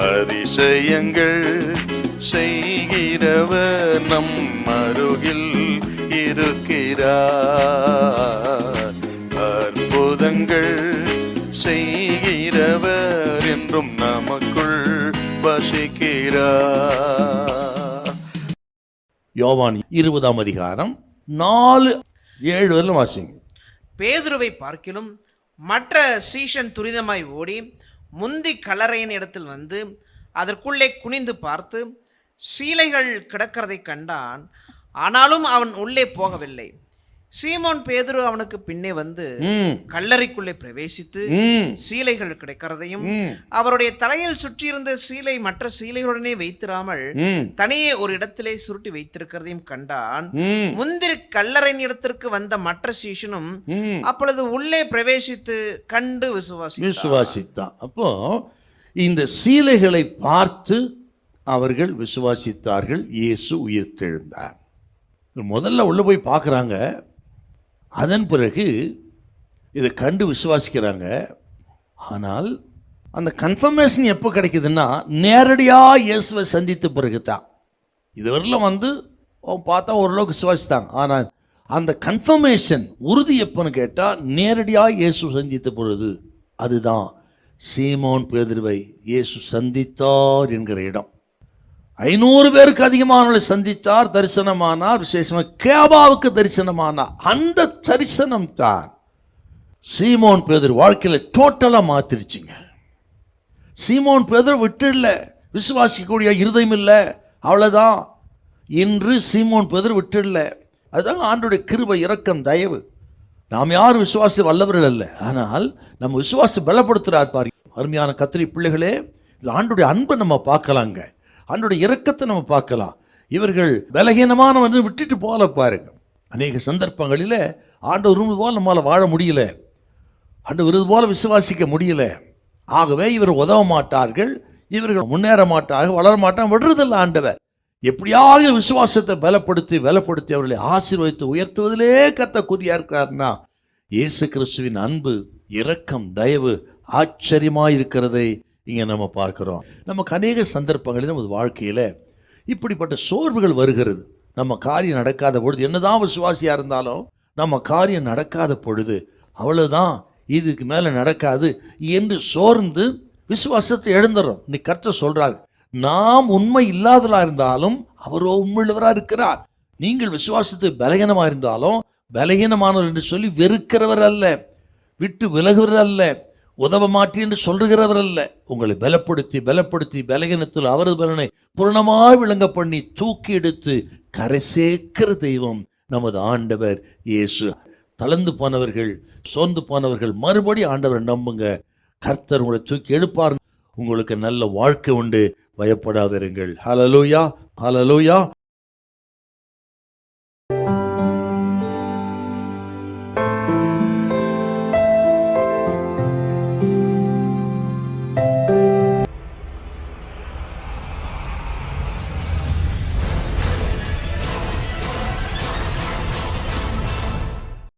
அதிசயங்கள் செய்கிறவர் நம் அருகில் இருக்கிறார். அற்புதங்கள் செய்கிறவர் என்றும் நமக்குள் வசிக்கிறார். யோவான் 20ஆம் அதிகாரம் 4-7 வரலும் வாசிங்க. பேதுருவை பார்க்கிலும் மற்ற சீஷன் துரிதமாய் ஓடி முந்தி கல்லறையின் இடத்தில் வந்து அதற்குள்ளே குனிந்து பார்த்து சீலைகள் கிடக்கிறதை கண்டான். ஆனாலும் அவன் உள்ளே போகவில்லை. சீமோன் பேதுரு அவனுக்கு பின்னே வந்து கல்லறைக்குள்ளே பிரவேசித்து சீலைகள் கிடைக்கிறதையும் அவருடைய தலையில் சுற்றியிருந்த சீலை மற்ற சீலைகளுடனே வைத்திராமல் தனியே ஒரு இடத்திலே சுருட்டி வைத்திருக்கிறதையும் கண்டான். முந்திரி கல்லறையின் இடத்திற்கு வந்த மற்ற சீஷனும் அப்பொழுது உள்ளே பிரவேசித்து கண்டு விசுவாசித்தான். அப்போ இந்த சீலைகளை பார்த்து அவர்கள் விசுவாசித்தார்கள். இயேசு உயிர்த்தெழுந்தார். முதல்ல உள்ள போய் பார்க்குறாங்க, அதன் பிறகு இதை கண்டு விசுவாசிக்கிறாங்க. ஆனால் அந்த கன்ஃபர்மேஷன் எப்போ கிடைக்குதுன்னா நேரடியாக இயேசுவை சந்தித்த பிறகு தான். இதுவரையிலும் வந்து பார்த்தா ஓரளவுக்கு விசுவாசித்தாங்க. ஆனால் அந்த கன்ஃபர்மேஷன் உறுதி எப்போன்னு கேட்டால் நேரடியாக இயேசு சந்தித்த பொழுது. அதுதான் சீமோன் பேதுருவை இயேசு சந்தித்தார் என்கிற இடம். 500 பேருக்கு அதிகமானவர்களை சந்தித்தார், தரிசனமானார். விசேஷமாக கேபாவுக்கு தரிசனமானார். அந்த தரிசனம் தான் சீமோன் பேதுரு வாழ்க்கையில் டோட்டலாக மாற்றிருச்சுங்க. சீமோன் பேதுரு விட்டுடல, விசுவாசிக்கக்கூடிய இருதயம் இல்லை, அவ்வளோதான். இன்று சீமோன் பேதுரு விட்டுடல. அதுதான் ஆண்டோடைய கிருபை, இரக்கம், தயவு. நாம் யாரும் விசுவாசி வல்லவர்கள் அல்ல, ஆனால் நம்ம விசுவாசி பலப்படுத்துகிறார் பாருங்க. அருமையான கத்திரி பிள்ளைகளே, இதில் ஆண்டோடைய அன்பை நம்ம பார்க்கலாங்க, ஆண்டோடைய இரக்கத்தை நம்ம பார்க்கலாம். இவர்கள் பலகீனமான வந்து விட்டுட்டு போகல பாருங்க. அநேக சந்தர்ப்பங்களில் ஆண்டவர் விரும்பு போல் நம்மளால் வாழ முடியல, ஆண்டவர் விருது போல விசுவாசிக்க முடியல. ஆகவே இவர் உதவ மாட்டார்கள், இவர்கள் முன்னேற மாட்டார்கள், வளர மாட்டாங்க, விடுறதில்லை ஆண்டவர். எப்படியாவது விசுவாசத்தை பலப்படுத்தி அவர்களை ஆசீர்வதித்து உயர்த்துவதிலே கர்த்தர் இருக்கிறார்னா இயேசு கிறிஸ்துவின் அன்பு, இரக்கம், தயவு ஆச்சரியமாக இருக்கிறதை இங்கே நம்ம பார்க்குறோம். நமக்கு அநேக சந்தர்ப்பங்களில் நமது வாழ்க்கையில் இப்படிப்பட்ட சோர்வுகள் வருகிறது. நம்ம காரியம் நடக்காத பொழுது, என்னதான் விசுவாசியாக இருந்தாலும் நம்ம காரியம் நடக்காத பொழுது, அவ்வளோதான், இதுக்கு மேலே நடக்காது என்று சோர்ந்து விசுவாசத்தை எழுந்துடுறோம். இன்னைக்கு கர்த்தர் சொல்கிறார், நாம் உண்மை இல்லாதவராக இருந்தாலும் அவரோ உண்மையுள்ளவராக இருக்கிறார். நீங்கள் விசுவாசத்தை பலகீனமாக இருந்தாலும் பலகீனமானவர் என்று சொல்லி வெறுக்கிறவர் அல்ல, விட்டு விலகுவர் அல்ல, உதவ மாட்டேன் என்று சொல்லுகிறவர் அல்ல. உங்களை பலப்படுத்தி பலகீனத்தில் அவரது பலனை பூரணமாய் விளங்க பண்ணி தூக்கி எடுத்து கரை சேர்க்கிற தெய்வம் நமது ஆண்டவர் இயேசு. தளர்ந்து போனவர்கள், சோர்ந்து போனவர்கள் மறுபடி ஆண்டவரை நம்புங்க. கர்த்தர் உங்களை தூக்கி எடுப்பார். உங்களுக்கு நல்ல வாழ்க்கை உண்டு, பயப்படாதிருங்கள். ஹல்லேலூயா, ஹல்லேலூயா.